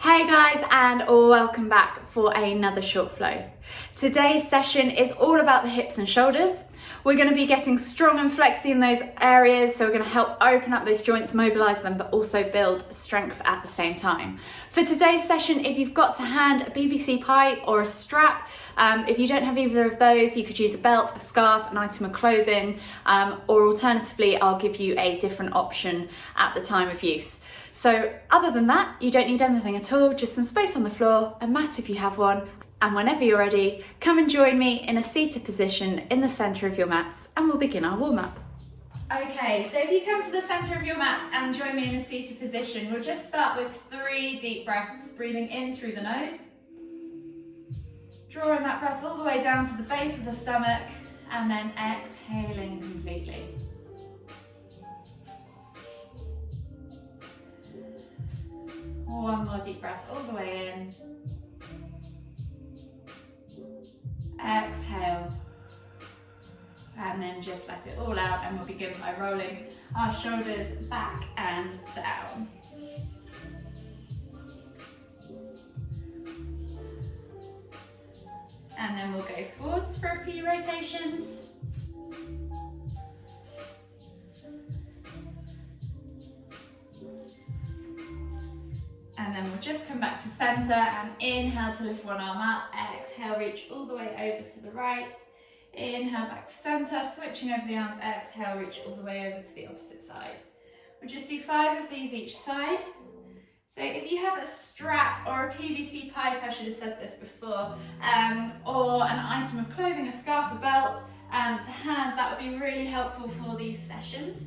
Hey guys, and welcome back for another short flow. Today's session is all about the hips and shoulders. We're going to be getting strong and flexy in those areas, so we're going to help open up those joints, mobilize them, but also build strength at the same time. For today's session, if you've got to hand a PVC pipe or a strap, if you don't have either of those, you could use a belt, a scarf, an item of clothing, or alternatively, I'll give you a different option at the time of use. So other than that, you don't need anything at all, just some space on the floor, a mat if you have one, and whenever you're ready, come and join me in a seated position in the centre of your mats and we'll begin our warm-up. Okay, so if you come to the centre of your mats and join me in a seated position, we'll just start with 3 deep breaths, breathing in through the nose, drawing that breath all the way down to the base of the stomach, and then exhaling completely. One more deep breath all the way in. Exhale. And then just let it all out, and we'll begin by rolling our shoulders back and down. And then we'll go forwards for a few rotations. And then we'll just come back to center and inhale to lift one arm up, exhale, reach all the way over to the right, inhale back to center, switching over the arms, exhale, reach all the way over to the opposite side. We'll just do 5 of these each side. So if you have a strap or a PVC pipe, I should have said this before, or an item of clothing, a scarf, a belt, to hand, that would be really helpful for these sessions.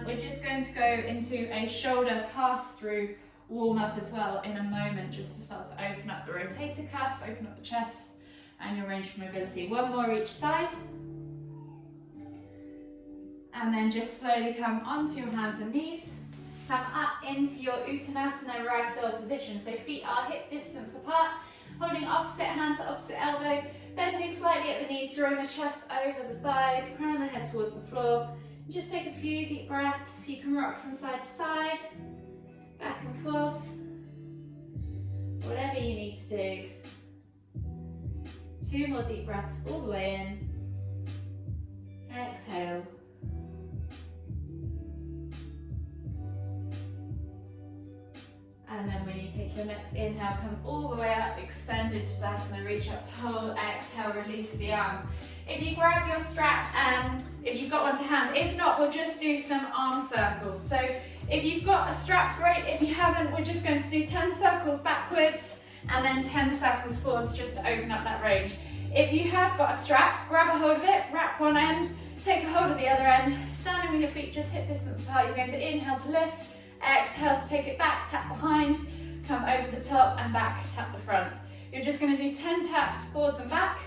We're just going to go into a shoulder pass-through warm up as well in a moment, just to start to open up the rotator cuff, open up the chest and your range of mobility. 1 more each side. And then just slowly come onto your hands and knees. Come up into your Uttanasana ragdoll position. So feet are hip distance apart, holding opposite hand to opposite elbow, bending slightly at the knees, drawing the chest over the thighs, crown of the head towards the floor. Just take a few deep breaths. You can rock from side to side, back and forth, whatever you need to do. 2 more deep breaths all the way in. Exhale. And then when you take your next inhale, come all the way up, extended Tadasana, reach up tall, exhale, release the arms. If you grab your strap, if you've got one to hand, if not, we'll just do some arm circles. So if you've got a strap, great. If you haven't, we're just going to do 10 circles backwards and then 10 circles forwards, just to open up that range. If you have got a strap, grab a hold of it, wrap one end, take a hold of the other end, standing with your feet just hip distance apart. You're going to inhale to lift, exhale to take it back, tap behind, come over the top and back, tap the front. You're just going to do 10 taps forwards and back.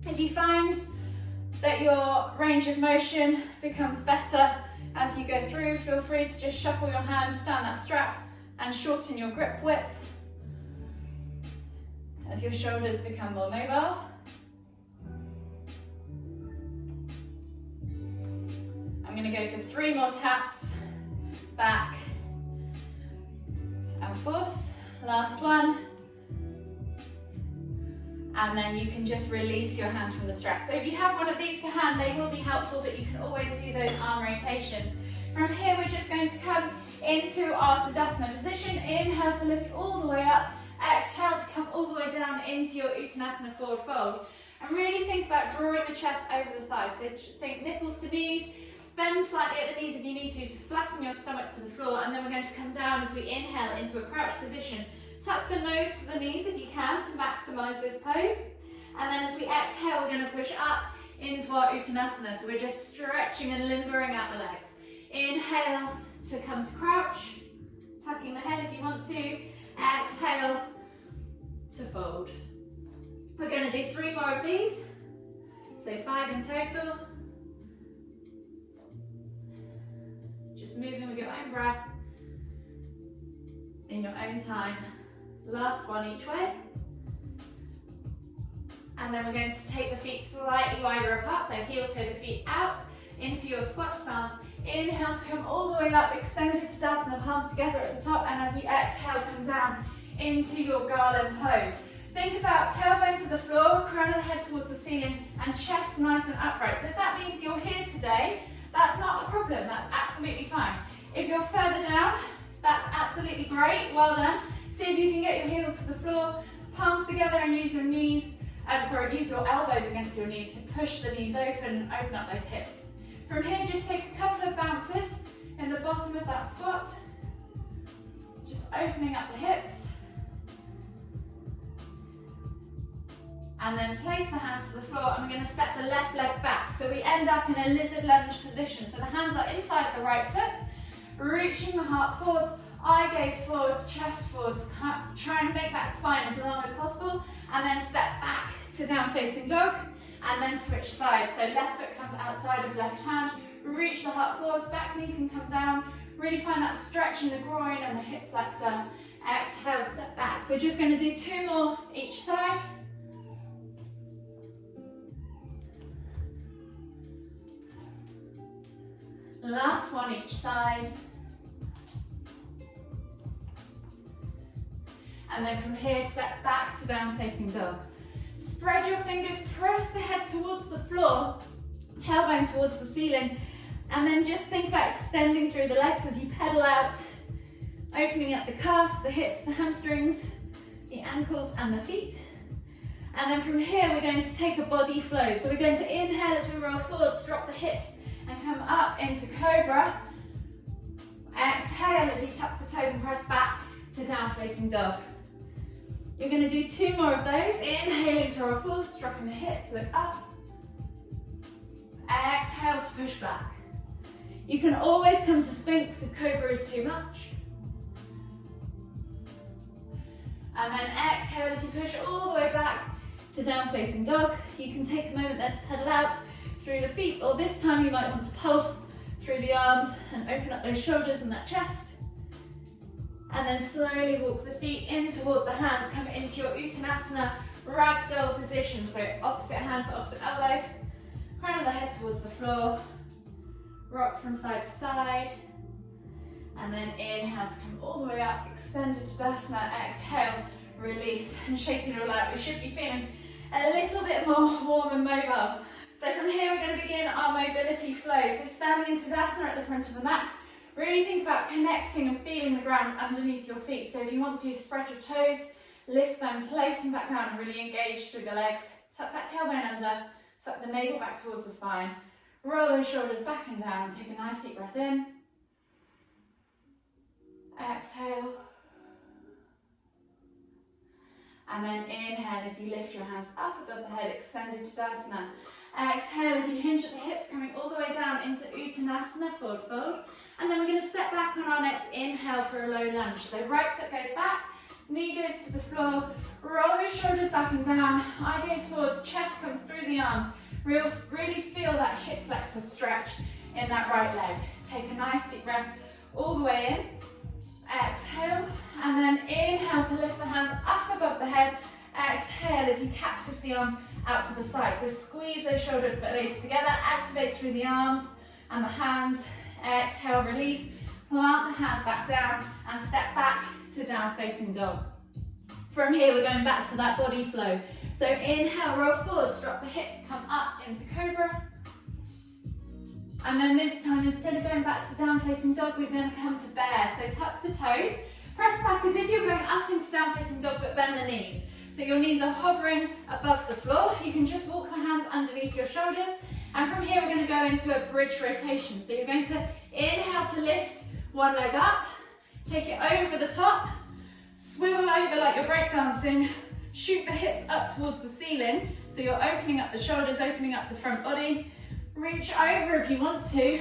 If you find that your range of motion becomes better as you go through, feel free to just shuffle your hand down that strap and shorten your grip width as your shoulders become more mobile. I'm going to go for 3 more taps, back and forth. Last one. And then you can just release your hands from the strap. So if you have one of these to hand, they will be helpful, but you can always do those arm rotations. From here, we're just going to come into our Tadasana position. Inhale to lift all the way up. Exhale to come all the way down into your Uttanasana forward fold. And really think about drawing the chest over the thighs. So think nipples to knees. Bend slightly at the knees if you need to flatten your stomach to the floor. And then we're going to come down as we inhale into a crouch position. Tuck the nose to the knees if you can to maximise this pose. And then as we exhale, we're going to push up into our Uttanasana. So we're just stretching and limbering out the legs. Inhale to come to crouch, tucking the head if you want to. Exhale to fold. We're going to do 3 more of these. So 5 in total. Just moving with your own breath, in your own time. Last one each way. And then we're going to take the feet slightly wider apart, so heel toe the feet out into your squat stance. Inhale to come all the way up, extended Tadasana, palms together at the top, and as you exhale, come down into your garland pose. Think about tailbone to the floor, crown of the head towards the ceiling, and chest nice and upright. So if that means you're here today, that's not a problem, that's absolutely fine. If you're further down, that's absolutely great, well done. See if you can get your heels to the floor, palms together, and use your knees, use your elbows against your knees to push the knees open up those hips. From here, just take a couple of bounces in the bottom of that squat, just opening up the hips. And then place the hands to the floor, and we're going to step the left leg back. So we end up in a lizard lunge position. So the hands are inside the right foot, reaching the heart forwards, eye gaze forwards, chest forwards. Try and make that spine as long as possible, and then step back to down facing dog, and then switch sides. So left foot comes outside of left hand, reach the heart forwards, back knee can come down, really find that stretch in the groin and the hip flexor. Exhale, step back. We're just going to do 2 more each side. Last one each side. And then from here, step back to down facing dog. Spread your fingers, press the head towards the floor, tailbone towards the ceiling, and then just think about extending through the legs as you pedal out, opening up the calves, the hips, the hamstrings, the ankles and the feet. And then from here, we're going to take a body flow. So we're going to inhale as we roll forwards, drop the hips, and come up into Cobra. Exhale as you tuck the toes and press back to down facing dog. You're going to do 2 more of those. Inhaling to roll forwards, dropping the hips, look up. Exhale to push back. You can always come to Sphinx if Cobra is too much. And then exhale as you push all the way back to down facing dog. You can take a moment there to pedal out through the feet, or this time you might want to pulse through the arms and open up those shoulders and that chest. And then slowly walk the feet in toward the hands, come into your Uttanasana ragdoll position. So opposite hand to opposite elbow, crown of the head towards the floor, rock from side to side. And then inhale to come all the way up, extended Tadasana, exhale, release, and shake it all out. We should be feeling a little bit more warm and mobile. So from here, we're going to begin our mobility flow. So standing in Tadasana at the front of the mat, really think about connecting and feeling the ground underneath your feet. So if you want to, spread your toes, lift them, place them back down, and really engage through the legs. Tuck that tailbone under, suck the navel back towards the spine. Roll those shoulders back and down. Take a nice deep breath in. Exhale. And then inhale as you lift your hands up above the head, extended Tadasana. Exhale as you hinge at the hips, coming all the way down into Uttanasana, forward fold. And then we're going to step back on our next inhale for a low lunge. So right foot goes back, knee goes to the floor, roll your shoulders back and down, eye gaze forwards, chest comes through the arms. Really feel that hip flexor stretch in that right leg. Take a nice deep breath all the way in. Exhale, and then inhale to lift the hands up above the head. Exhale as you cactus the arms out to the side. So squeeze those shoulder blades together, activate through the arms and the hands. Exhale, release, plant the hands back down and step back to down facing dog. From here, we're going back to that body flow. So inhale, roll forwards, drop the hips, come up into Cobra. And then this time, instead of going back to down facing dog, we're going to come to bear. So tuck the toes, press back as if you're going up into down facing dog, but bend the knees. So your knees are hovering above the floor. You can just walk the hands underneath your shoulders. And from here, we're going to go into a bridge rotation. So you're going to inhale to lift one leg up, take it over the top, swivel over like you're breakdancing, shoot the hips up towards the ceiling. So you're opening up the shoulders, opening up the front body. Reach over if you want to,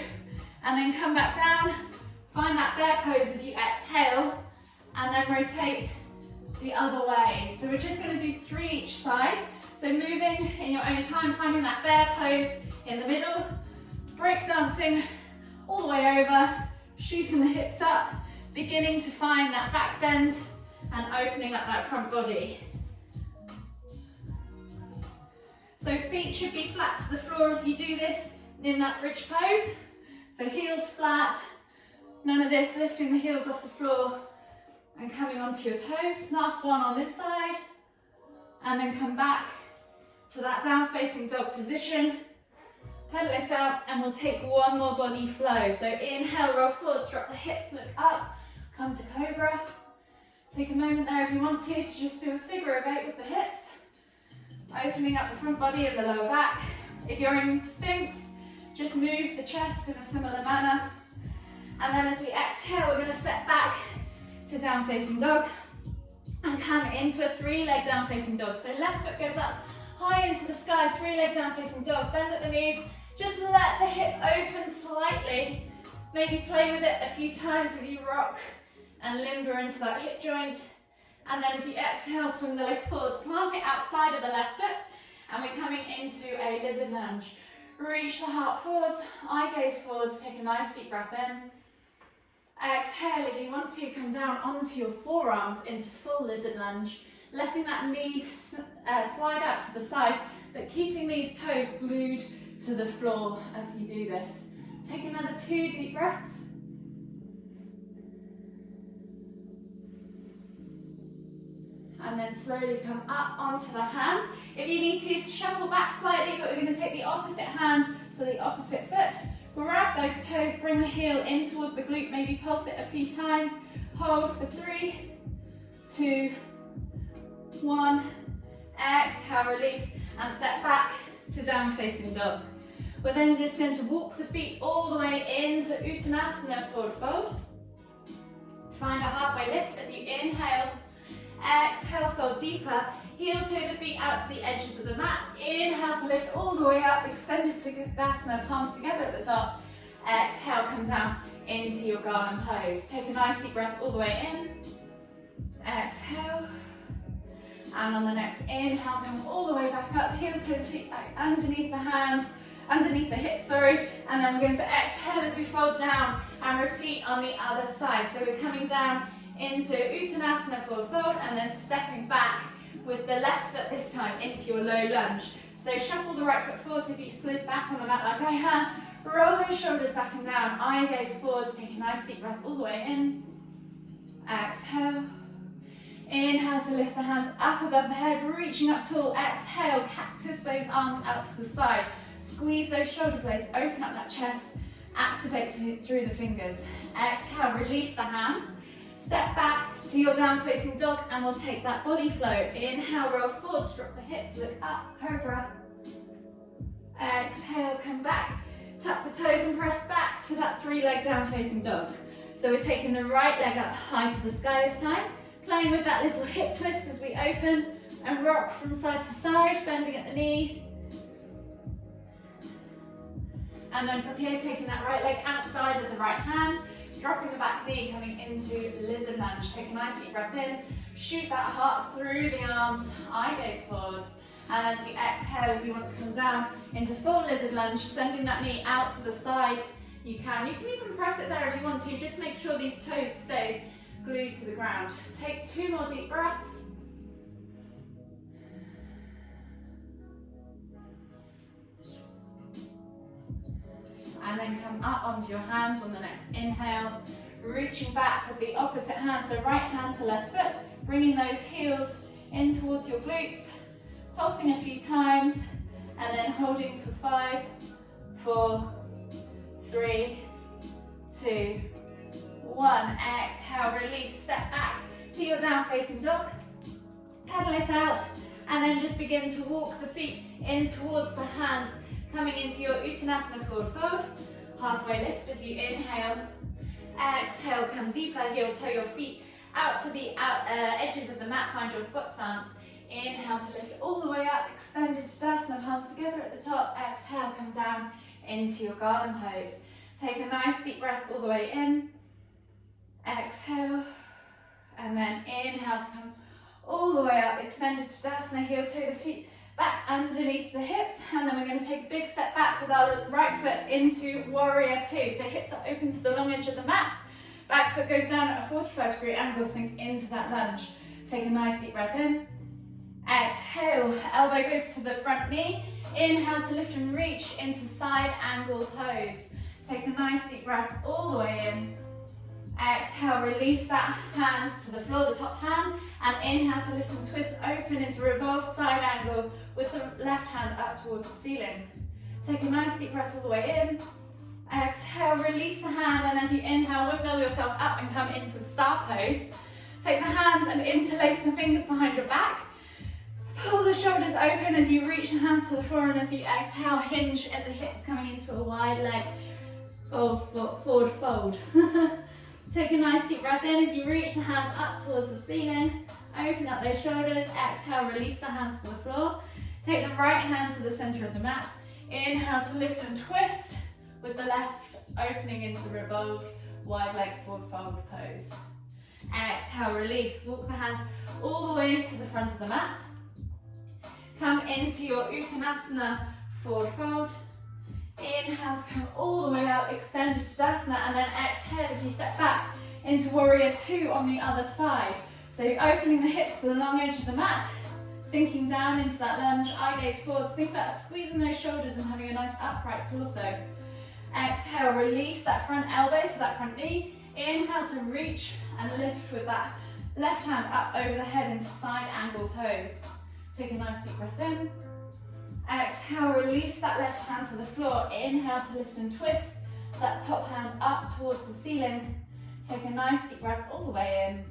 and then come back down. Find that bear pose as you exhale, and then rotate the other way. So we're just going to do 3 each side. So moving in your own time, finding that bear pose in the middle, breakdancing all the way over, shooting the hips up, beginning to find that back bend and opening up that front body. So feet should be flat to the floor as you do this in that bridge pose. So heels flat, none of this lifting the heels off the floor and coming onto your toes. Last one on this side, and then come back to that down facing dog position. Pedal it out, and we'll take one more body flow. So inhale, roll forwards, drop the hips, look up, come to cobra. Take a moment there if you want to just do a figure of 8 with the hips, opening up the front body and the lower back. If you're in Sphinx, just move the chest in a similar manner. And then as we exhale, we're going to step back to down facing dog and come into a 3-leg down facing dog. So left foot goes up high into the sky, 3-leg down facing dog, bend at the knees, just let the hip open slightly. Maybe play with it a few times as you rock and limber into that hip joint. And then as you exhale, swing the leg forwards, planting outside of the left foot, and we're coming into a lizard lunge. Reach the heart forwards, eye gaze forwards, take a nice deep breath in. Exhale, if you want to, come down onto your forearms into full lizard lunge, letting that knee slide out to the side, but keeping these toes glued to the floor as you do this. Take another 2 deep breaths. And then slowly come up onto the hands. If you need to, shuffle back slightly, but we're going to take the opposite hand to the opposite foot. Grab those toes, bring the heel in towards the glute, maybe pulse it a few times. Hold for 3, 2, 1. Exhale, release, and step back to down facing dog. We're then just going to walk the feet all the way into Uttanasana, forward fold. Find a halfway lift as you inhale. Exhale, fold deeper. Heel toe the feet out to the edges of the mat. Inhale to lift all the way up, extended to Tadasana, palms together at the top. Exhale, come down into your garland pose. Take a nice deep breath all the way in. Exhale. And on the next inhale, come all the way back up. Heel toe the feet back underneath the hands, underneath the hips, sorry. And then we're going to exhale as we fold down and repeat on the other side. So we're coming down into Uttanasana, forward fold, and then stepping back with the left foot this time into your low lunge. So shuffle the right foot forwards if you slid back on the mat like I have. Roll those shoulders back and down. Eye gaze forwards. Take a nice deep breath all the way in. Exhale. Inhale to lift the hands up above the head, reaching up tall. Exhale, cactus those arms out to the side. Squeeze those shoulder blades, open up that chest, activate through the fingers. Exhale, release the hands. Step back to your down facing dog, and we'll take that body flow. Inhale, roll forwards, drop the hips, look up, cobra. Exhale, come back, tuck the toes and press back to that 3-leg down facing dog. So we're taking the right leg up high to the sky this time, playing with that little hip twist as we open and rock from side to side, bending at the knee. And then from here, taking that right leg outside of the right hand, dropping the back knee, coming into lizard lunge. Take a nice deep breath in, shoot that heart through the arms, eye gaze forwards. And as we exhale, if you want to come down into full lizard lunge, sending that knee out to the side, you can. You can even press it there if you want to. Just make sure these toes stay glued to the ground. Take 2 more deep breaths. And then come up onto your hands on the next inhale, reaching back with the opposite hand, so right hand to left foot, bringing those heels in towards your glutes, pulsing a few times, and then holding for 5, 4, 3, 2, 1. Exhale, release, step back to your down facing dog, pedal it out, and then just begin to walk the feet in towards the hands, coming into your Uttanasana, forward fold. Halfway lift as you inhale. Exhale, come deeper, heel toe your feet out to the edges of the mat, find your squat stance. Inhale to lift all the way up, extended Tadasana, palms together at the top. Exhale, come down into your garland pose. Take a nice deep breath all the way in. Exhale, and then inhale to come all the way up, extended Tadasana, heel toe the feet back underneath the hips, and then we're going to take a big step back with our right foot into Warrior Two. So hips are open to the long edge of the mat, back foot goes down at a 45-degree angle, sink into that lunge. Take a nice deep breath in. Exhale, elbow goes to the front knee. Inhale to lift and reach into side angle pose. Take a nice deep breath all the way in. Exhale, release that hands to the floor, the top hand, and inhale to lift and twist, open into revolved side angle with the left hand up towards the ceiling. Take a nice deep breath all the way in. Exhale, release the hand, and as you inhale, windmill yourself up and come into star pose. Take the hands and interlace the fingers behind your back. Pull the shoulders open as you reach the hands to the floor, and as you exhale, hinge at the hips, coming into a wide leg forward fold. Take a nice deep breath in as you reach the hands up towards the ceiling. Open up those shoulders. Exhale, release the hands to the floor. Take the right hand to the center of the mat. Inhale to lift and twist with the left opening into revolved wide leg forward fold pose. Exhale, release. Walk the hands all the way to the front of the mat. Come into your Uttanasana forward fold. Inhale to come all the way out, extended Tadasana, and then exhale as you step back into Warrior Two on the other side. So you're opening the hips to the long edge of the mat, sinking down into that lunge, eye gaze forwards. Think about squeezing those shoulders and having a nice upright torso. Exhale, release that front elbow to that front knee. Inhale to reach and lift with that left hand up over the head into side angle pose. Take a nice deep breath in. Exhale, release that left hand to the floor. Inhale to lift and twist that top hand up towards the ceiling. Take a nice deep breath all the way in.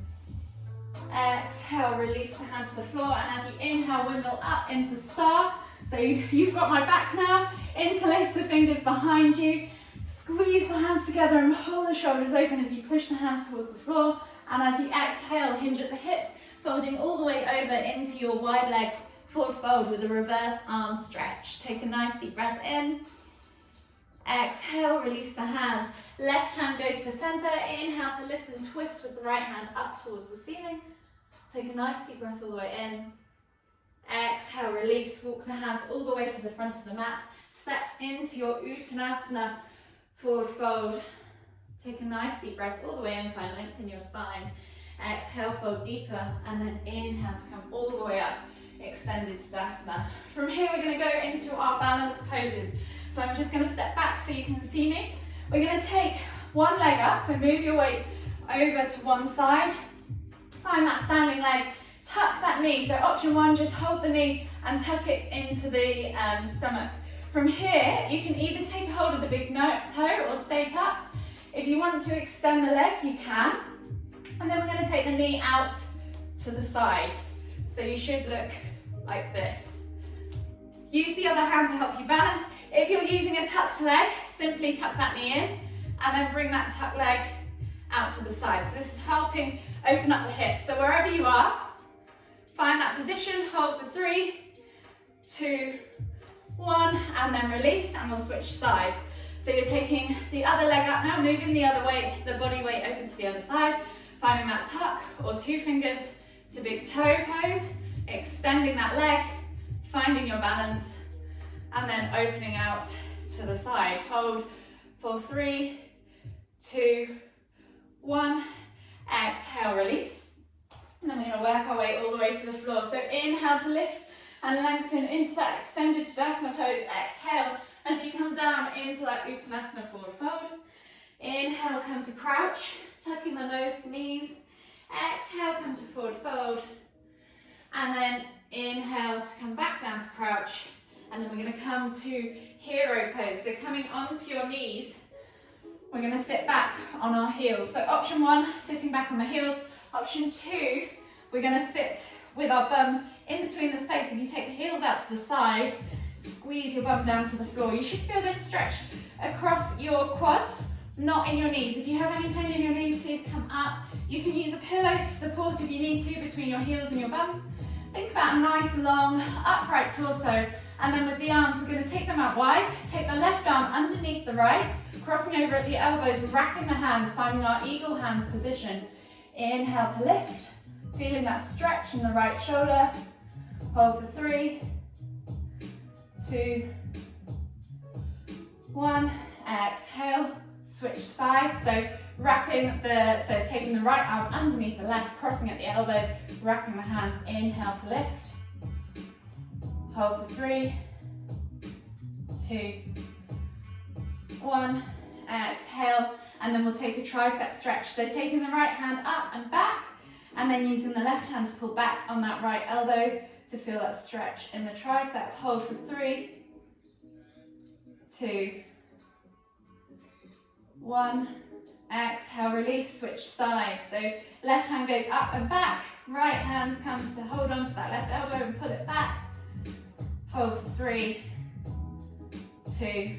Exhale, release the hand to the floor, and as you inhale, windmill up into star. So you've got my back now. Interlace the fingers behind you. Squeeze the hands together and pull the shoulders open as you push the hands towards the floor. And as you exhale, hinge at the hips, folding all the way over into your wide leg forward fold with a reverse arm stretch. Take a nice deep breath in. Exhale, release the hands. Left hand goes to center. Inhale to lift and twist with the right hand up towards the ceiling. Take a nice deep breath all the way in. Exhale, release. Walk the hands all the way to the front of the mat. Step into your Uttanasana forward fold. Take a nice deep breath all the way in. Find length in your spine. Exhale, fold deeper, and then inhale to come all the way up. Extended Tadasana. From here, we're going to go into our balance poses. So I'm just going to step back so you can see me. We're going to take one leg up, so move your weight over to one side. Find that standing leg, tuck that knee. So option one, just hold the knee and tuck it into the stomach. From here, you can either take hold of the big toe or stay tucked. If you want to extend the leg, you can. And then we're going to take the knee out to the side. So you should look like this. Use the other hand to help you balance. If you're using a tucked leg, simply tuck that knee in and then bring that tucked leg out to the side. So this is helping open up the hips. So wherever you are, find that position, hold for 3, 2, 1, and then release, and we'll switch sides. So you're taking the other leg up now, moving the other weight, the body weight over to the other side, finding that tuck or 2 fingers to big toe pose, extending that leg, finding your balance, and then opening out to the side. Hold for 3, 2, 1, exhale, release. And then we're going to work our way all the way to the floor. So inhale to lift and lengthen into that extended Tadasana pose. Exhale as you come down into that Uttanasana forward fold. Inhale, come to crouch, tucking the nose to knees. Exhale, come to forward fold. And then inhale to come back down to crouch. And then we're going to come to hero pose. So coming onto your knees, we're going to sit back on our heels. So option 1, sitting back on the heels. Option 2, we're going to sit with our bum in between the space. If you take the heels out to the side, squeeze your bum down to the floor. You should feel this stretch across your quads, not in your knees. If you have any pain in your knees, please come up. You can use a pillow to support if you need to between your heels and your bum. Think about a nice long upright torso, and then with the arms we're going to take them out wide. Take the left arm underneath the right, crossing over at the elbows, wrapping the hands, finding our eagle hands position. Inhale to lift, feeling that stretch in the right shoulder. Hold for 3, 2, 1, exhale, switch sides. So taking the right arm underneath the left, crossing at the elbows, wrapping the hands. Inhale to lift. Hold for 3, 2, 1, exhale, and then we'll take a tricep stretch. So taking the right hand up and back, and then using the left hand to pull back on that right elbow to feel that stretch in the tricep. Hold for 3, 2, 1. Exhale, release, switch sides. So left hand goes up and back, right hand comes to hold on to that left elbow and pull it back. Hold for 3, 2,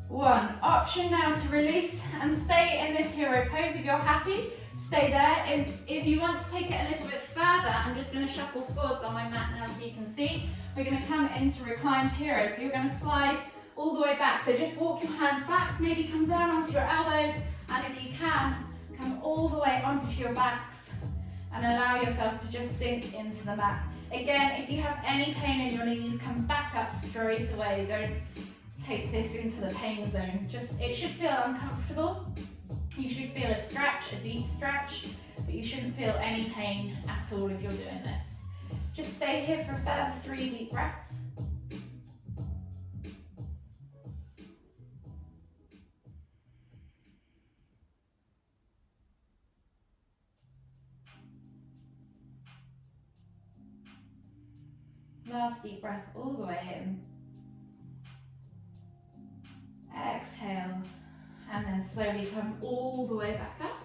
1. Option now to release and stay in this hero pose if you're happy. Stay there. If you want to take it a little bit further, I'm just going to shuffle forwards on my mat now so you can see. We're going to come into reclined hero. So you're going to slide all the way back. So just walk your hands back, maybe come down onto your elbows, and if you can, come all the way onto your backs and allow yourself to just sink into the mat. Again, if you have any pain in your knees, come back up straight away. Don't take this into the pain zone. It should feel uncomfortable. You should feel a stretch, a deep stretch, but you shouldn't feel any pain at all if you're doing this. Just stay here for a further 3 deep breaths. Last deep breath all the way in. Exhale, and then slowly come all the way back up.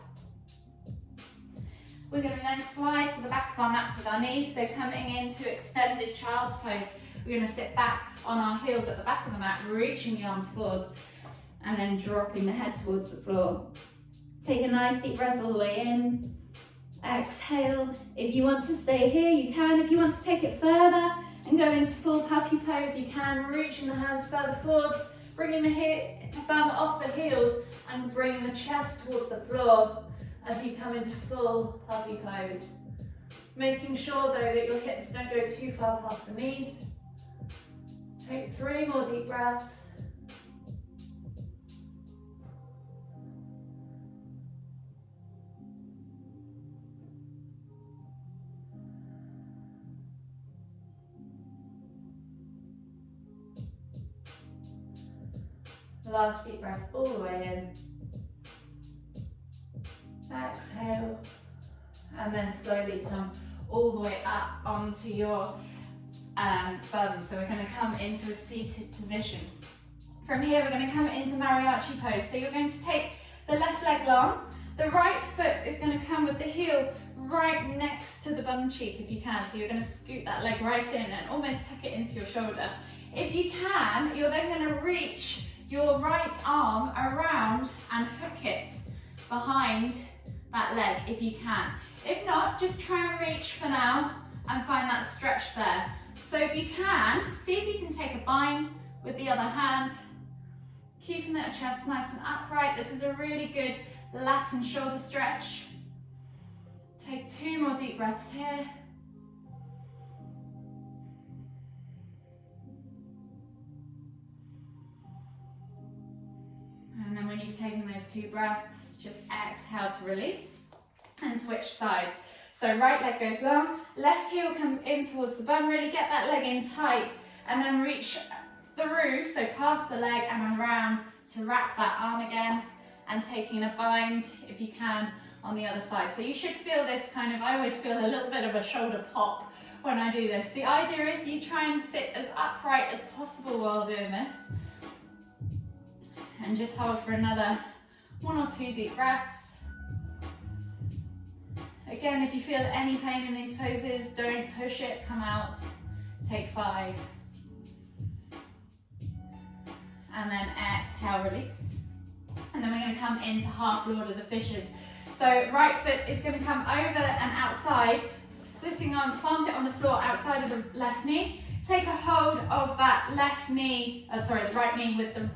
We're going to then slide to the back of our mats with our knees, so coming into extended child's pose, we're going to sit back on our heels at the back of the mat, reaching the arms forwards, and then dropping the head towards the floor. Take a nice deep breath all the way in. Exhale. If you want to stay here, you can. If you want to take it further and go into full puppy pose, you can, reaching the hands further forwards, bringing the bum off the heels and bringing the chest towards the floor as you come into full puppy pose. Making sure though that your hips don't go too far past the knees. Take 3 more deep breaths. Last deep breath all the way in. Exhale. And then slowly come all the way up onto your bum. So we're going to come into a seated position. From here we're going to come into mariachi pose. So you're going to take the left leg long. The right foot is going to come with the heel right next to the bum cheek if you can. So you're going to scoot that leg right in and almost tuck it into your shoulder. If you can, you're then going to reach your right arm around and hook it behind that leg if you can. If not, just try and reach for now and find that stretch there. So if you can, see if you can take a bind with the other hand, keeping that chest nice and upright. This is a really good lat and shoulder stretch. Take 2 more deep breaths here. And then when you've taken those 2 breaths, just exhale to release and switch sides. So right leg goes long, left heel comes in towards the bum, really get that leg in tight, and then reach through, so past the leg and around to wrap that arm again, and taking a bind, if you can, on the other side. So you should feel this kind of, I always feel a little bit of a shoulder pop when I do this. The idea is you try and sit as upright as possible while doing this. And just hold for another 1 or 2 deep breaths. Again, if you feel any pain in these poses, don't push it, come out. Take 5. And then exhale, release. And then we're going to come into half Lord of the Fishes. So right foot is going to come over and outside, sitting on, plant it on the floor outside of the left knee. Take a hold of that left knee, the right knee with the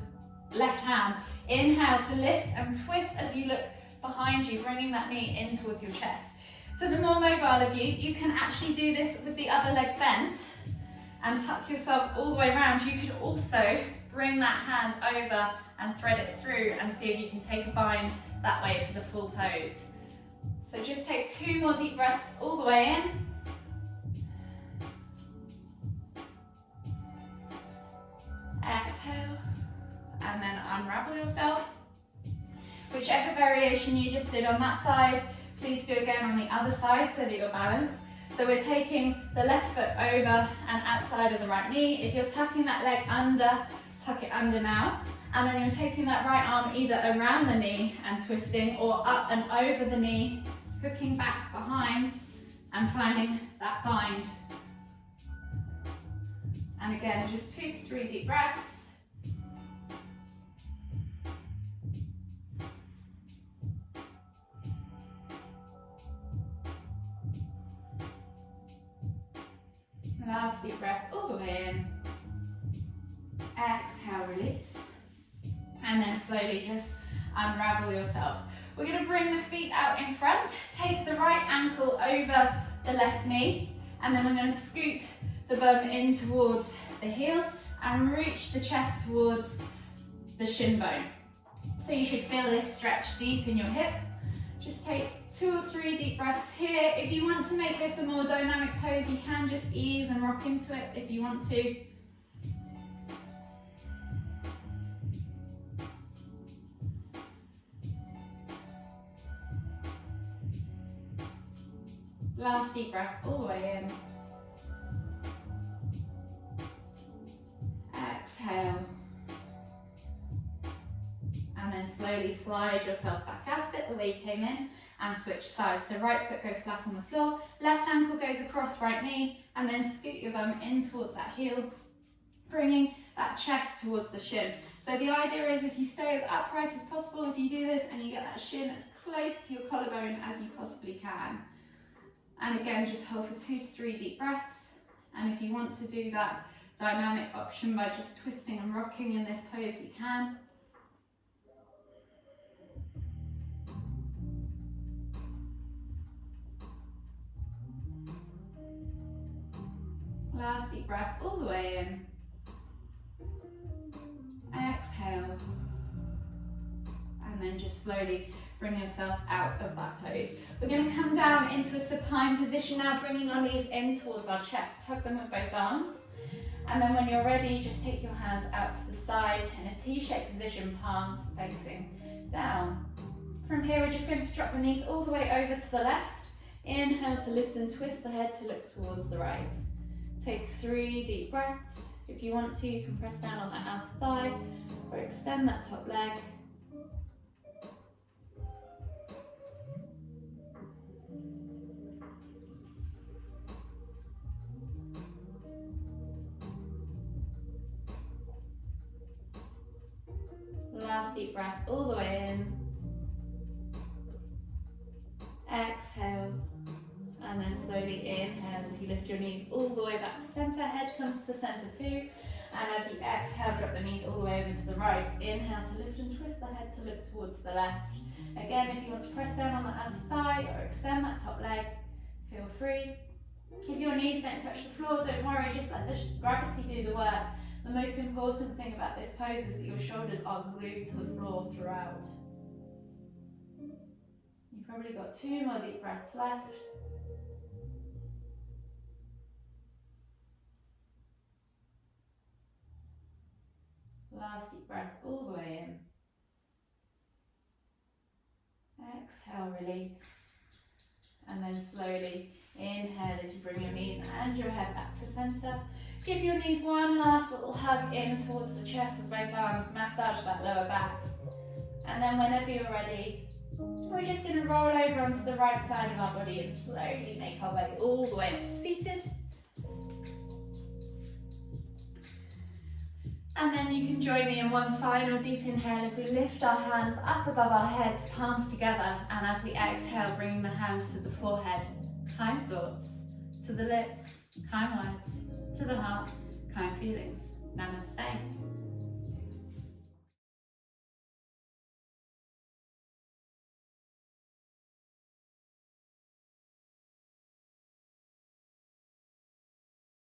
left hand. Inhale to lift and twist as you look behind you, bringing that knee in towards your chest. For the more mobile of you, you can actually do this with the other leg bent and tuck yourself all the way around. You could also bring that hand over and thread it through and see if you can take a bind that way for the full pose. So just take 2 more deep breaths all the way in. Exhale and then unravel yourself. Whichever variation you just did on that side, please do again on the other side so that you're balanced. So we're taking the left foot over and outside of the right knee. If you're tucking that leg under, tuck it under now. And then you're taking that right arm either around the knee and twisting, or up and over the knee, hooking back behind and finding that bind. And again, just 2 to 3 deep breaths. Last deep breath all the way in. Exhale, release. And then slowly just unravel yourself. We're going to bring the feet out in front. Take the right ankle over the left knee. And then we're going to scoot the bum in towards the heel and reach the chest towards the shin bone. So you should feel this stretch deep in your hip. Just take 2 or 3 deep breaths here. If you want to make this a more dynamic pose, you can just ease and rock into it if you want to. Last deep breath all the way in. Exhale. And then slowly slide yourself back out of it the way you came in and switch sides. So right foot goes flat on the floor, left ankle goes across right knee, and then scoot your bum in towards that heel, bringing that chest towards the shin. So the idea is you stay as upright as possible as you do this, and you get that shin as close to your collarbone as you possibly can. And again, just hold for 2 to 3 deep breaths. And if you want to do that dynamic option by just twisting and rocking in this pose, you can. Last deep breath all the way in. Exhale. And then just slowly bring yourself out of that pose. We're going to come down into a supine position now, bringing our knees in towards our chest. Hug them with both arms. And then when you're ready, just take your hands out to the side in a T-shaped position, palms facing down. From here, we're just going to drop the knees all the way over to the left. Inhale to lift and twist the head to look towards the right. Take 3 deep breaths. If you want to, you can press down on that outer thigh or extend that top leg. Last deep breath all the way in. Exhale. And then slowly inhale as you lift your knees all the way back to center. Head comes to center too. And as you exhale, drop the knees all the way over to the right. Inhale to lift and twist the head to look towards the left. Again, if you want to press down on the outer thigh or extend that top leg, feel free. If your knees don't touch the floor, don't worry, just let the gravity do the work. The most important thing about this pose is that your shoulders are glued to the floor throughout. You've probably got 2 more deep breaths left. Last deep breath all the way in. Exhale, release. And then slowly inhale as you bring your knees and your head back to center. Give your knees one last little hug in towards the chest with both arms. Massage that lower back. And then whenever you're ready, we're just going to roll over onto the right side of our body and slowly make our way all the way up to seated. And then you can join me in one final deep inhale as we lift our hands up above our heads, palms together, and as we exhale, bringing the hands to the forehead. Kind thoughts, to the lips, kind words, to the heart, kind feelings. Namaste.